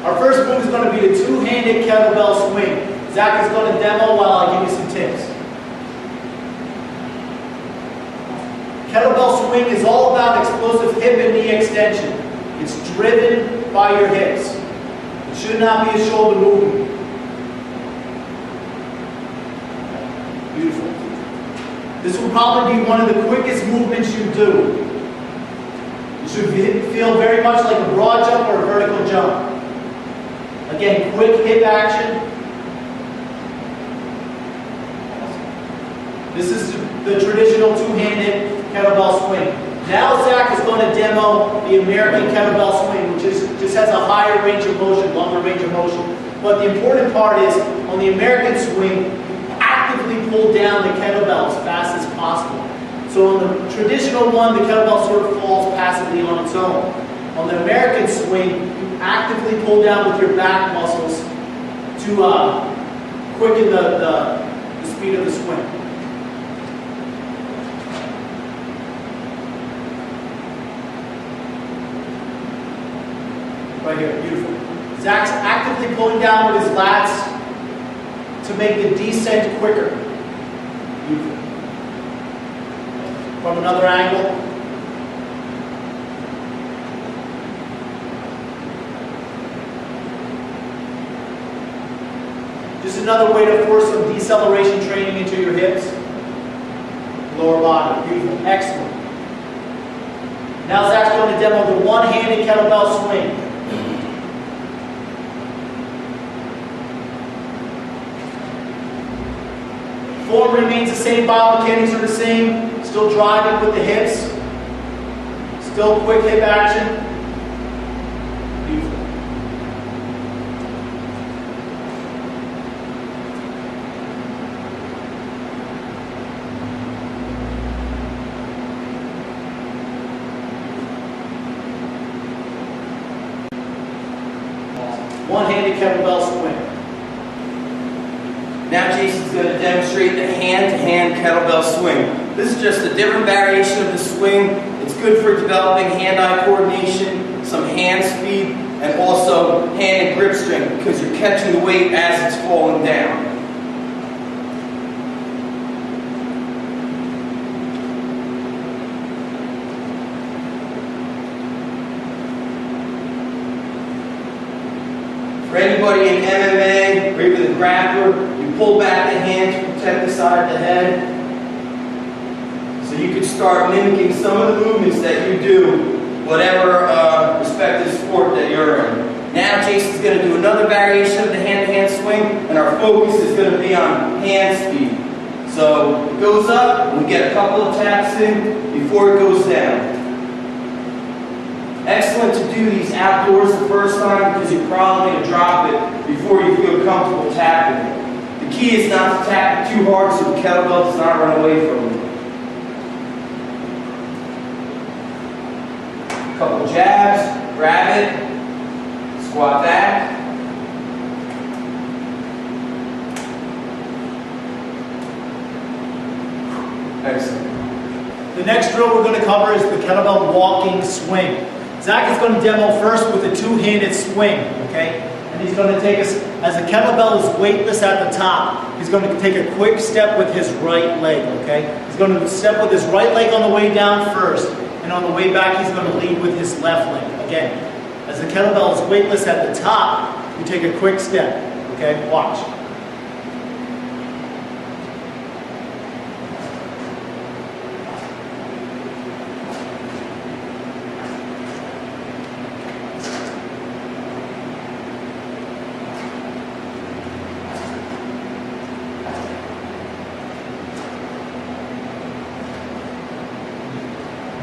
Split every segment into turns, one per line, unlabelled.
Our first move is going to be the two-handed kettlebell swing. Zach is going to demo while I give you some tips. Kettlebell swing is all about explosive hip and knee extension. It's driven by your hips. It should not be a shoulder movement. Beautiful. This will probably be one of the quickest movements you do. You should feel very much like a broad jump or a vertical jump. Again, quick hip action. This is the traditional two-handed kettlebell swing. Now Zach is going to demo the American kettlebell swing, which just has a higher range of motion, longer range of motion. But the important part is, on the American swing, actively pull down the kettlebell as fast as possible. So on the traditional one, the kettlebell sort of falls passively on its own. On the American swing, you actively pull down with your back muscles to quicken the speed of the swing. Right here, beautiful. Zach's actively pulling down with his lats to make the descent quicker. Beautiful. From another angle. Just another way to force some deceleration training into your hips. Lower body. Beautiful. Excellent. Now Zach's going to demo the one-handed kettlebell swing. Form remains the same, biomechanics are the same, still driving with the hips, still quick hip action. Beautiful. Awesome. One-handed kettlebell swing.
Now Jason's going to demonstrate the hand-to-hand kettlebell swing. This is just a different variation of the swing. It's good for developing hand-eye coordination, some hand speed, and also hand and grip strength because you're catching the weight as it's falling down. For anybody in MMA or even the grappler, you pull back the hand to protect the side of the head. So you can start mimicking some of the movements that you do, whatever respective sport that you're in. Now Jason's going to do another variation of the hand-to-hand swing, and our focus is going to be on hand speed. So it goes up, and we get a couple of taps in before it goes down. Excellent to do these outdoors the first time because you're probably going to drop it before you feel comfortable tapping it. The key is not to tap it too hard so the kettlebell does not run away from you. A couple jabs, grab it, squat back. Excellent.
The next drill we're going to cover is the kettlebell walking swing. Zach is going to demo first with a two-handed swing, okay? And he's going to take us, as the kettlebell is weightless at the top, he's going to take a quick step with his right leg, okay? He's going to step with his right leg on the way down first, and on the way back he's going to lead with his left leg. Again, as the kettlebell is weightless at the top, you take a quick step, okay? Watch.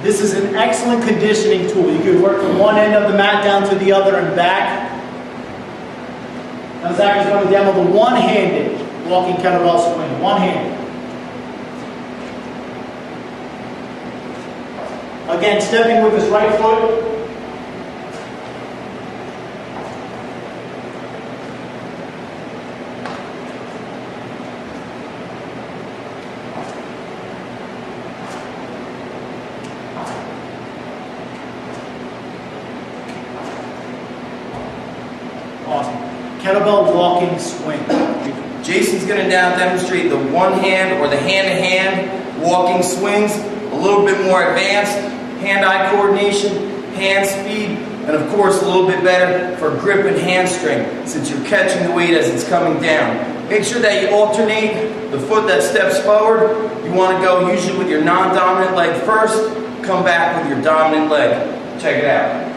This is an excellent conditioning tool. You can work from one end of the mat down to the other and back. Now Zach is going to demo the one-handed walking kettlebell swing. One-handed. Again, stepping with his right foot. kettlebell walking swing.
Jason's going to now demonstrate the one-hand or the hand-to-hand walking swings, a little bit more advanced hand-eye coordination, hand speed, and of course a little bit better for grip and hand strength since you're catching the weight as it's coming down. Make sure that you alternate the foot that steps forward. You want to go usually with your non-dominant leg first, come back with your dominant leg. Check it out.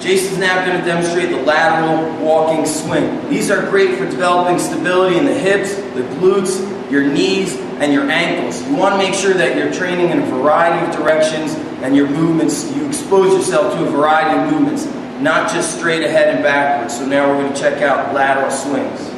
Jason's now going to demonstrate the lateral walking swing. These are great for developing stability in the hips, the glutes, your knees, and your ankles. You want to make sure that you're training in a variety of directions and your movements, you expose yourself to a variety of movements, not just straight ahead and backwards. So now we're going to check out lateral swings.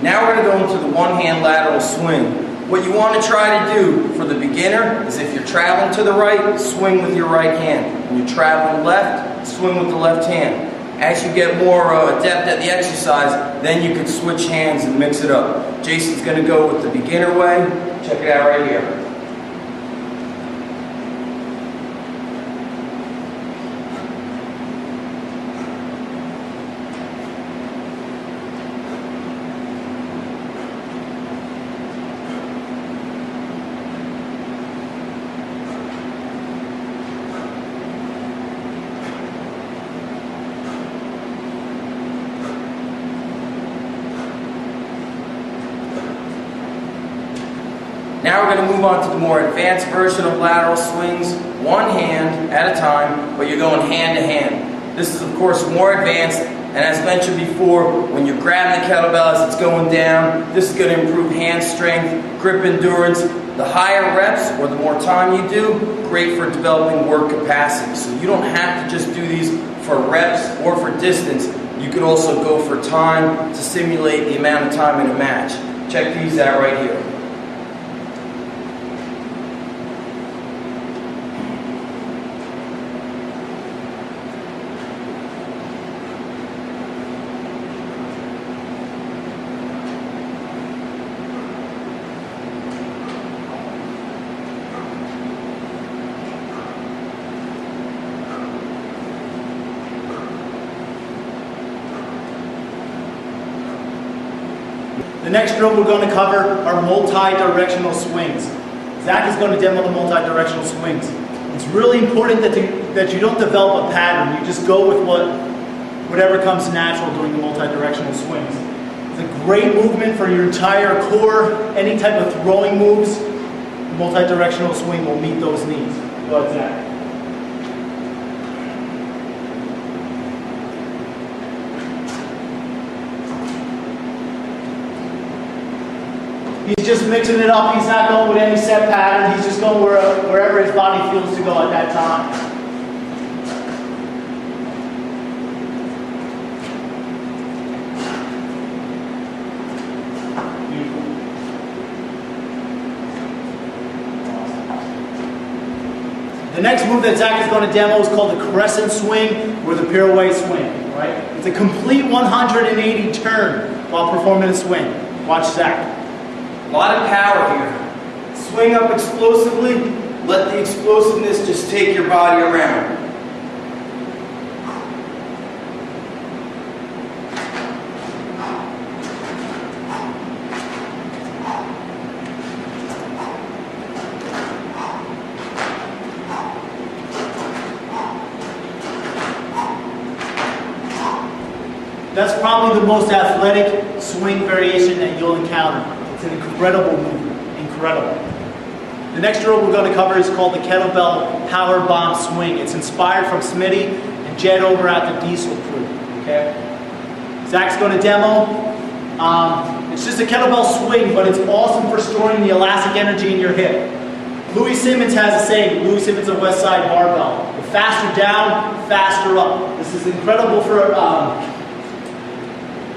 Now we're going to go into the one-hand lateral swing. What you want to try to do for the beginner is if you're traveling to the right, swing with your right hand. When you're traveling left, swing with the left hand. As you get more adept at the exercise, then you can switch hands and mix it up. Jason's going to go with the beginner way. Check it out right here. Now we're going to move on to the more advanced version of lateral swings, one hand at a time, but you're going hand to hand. This is of course more advanced, and as mentioned before, when you're grabbing the kettlebell as it's going down, this is going to improve hand strength, grip endurance. The higher reps or the more time you do, great for developing work capacity. So you don't have to just do these for reps or for distance. You could also go for time to simulate the amount of time in a match. Check these out right here.
The next drill we're going to cover are multi-directional swings. Zach is going to demo the multi-directional swings. It's really important that you don't develop a pattern. You just go with whatever comes natural doing the multi-directional swings. It's a great movement for your entire core. Any type of throwing moves, the multi-directional swing will meet those needs. Go ahead, Zach. He's just mixing it up. He's not going with any set pattern. He's just going wherever his body feels to go at that time. The next move that Zach is going to demo is called the crescent swing or the pirouette swing. Right? It's a complete 180 turn while performing a swing. Watch Zach.
A lot of power here. Swing up explosively, let the explosiveness just take your body around.
That's probably the most athletic swing variation that you'll encounter. It's an incredible movement, incredible. The next drill we're going to cover is called the kettlebell power bomb swing. It's inspired from Smitty and Jed over at the Diesel crew. Okay? Zach's going to demo. It's just a kettlebell swing, but it's awesome for storing the elastic energy in your hip. Louis Simmons has a saying, Louis Simmons of West Side Barbell, the faster down, faster up. This is incredible for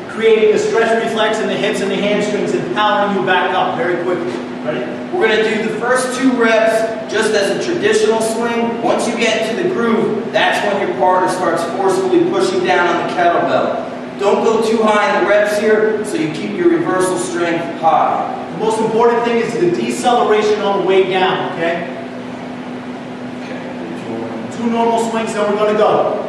creating a stretch reflex in the hips and the hamstrings and powering you back up very quickly. Ready?
We're going to do the first 2 reps just as a traditional swing. Once you get into the groove, that's when your partner starts forcefully pushing down on the kettlebell. Don't go too high in the reps here, so you keep your reversal strength high.
The most important thing is the deceleration on the way down, okay? 2 normal swings, then we're going to go.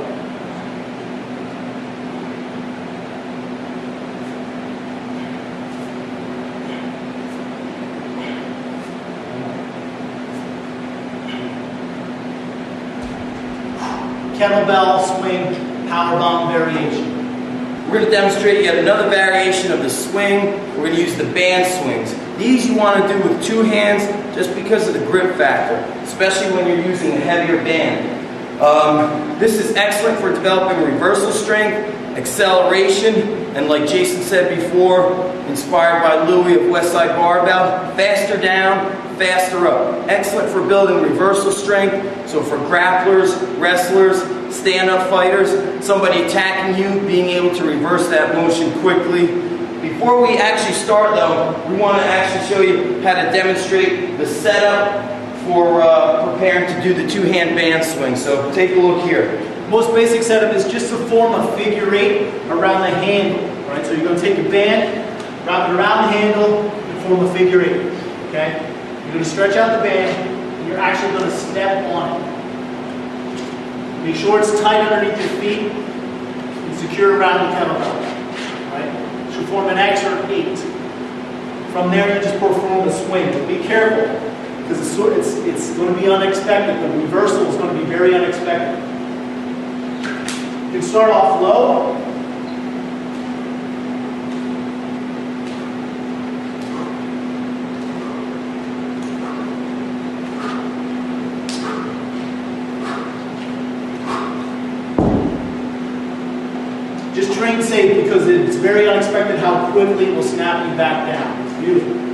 Kettlebell swing power bomb variation.
We're going to demonstrate yet another variation of the swing. We're going to use the band swings. These you want to do with 2 hands just because of the grip factor, especially when you're using a heavier band. This is excellent for developing reversal strength, acceleration, and like Jason said before, inspired by Louis of Westside Barbell, faster down, faster up. Excellent for building reversal strength, so for grapplers, wrestlers, stand-up fighters, somebody attacking you, being able to reverse that motion quickly. Before we actually start though, we want to actually show you how to demonstrate the setup for preparing to do the 2-hand band swing. So take a look here.
Most basic setup is just to form a figure 8 around the handle. Right? So you're going to take your band, wrap it around the handle, and form a figure 8. Okay? You're going to stretch out the band, and you're actually going to step on it. Make sure it's tight underneath your feet and secure around the kettlebell. Right? Should form an X or an 8. From there, you just perform the swing. But be careful, because it's going to be unexpected. The reversal is going to be very unexpected. You can start off low. Just train safe because it's very unexpected how quickly it will snap you back down. It's beautiful.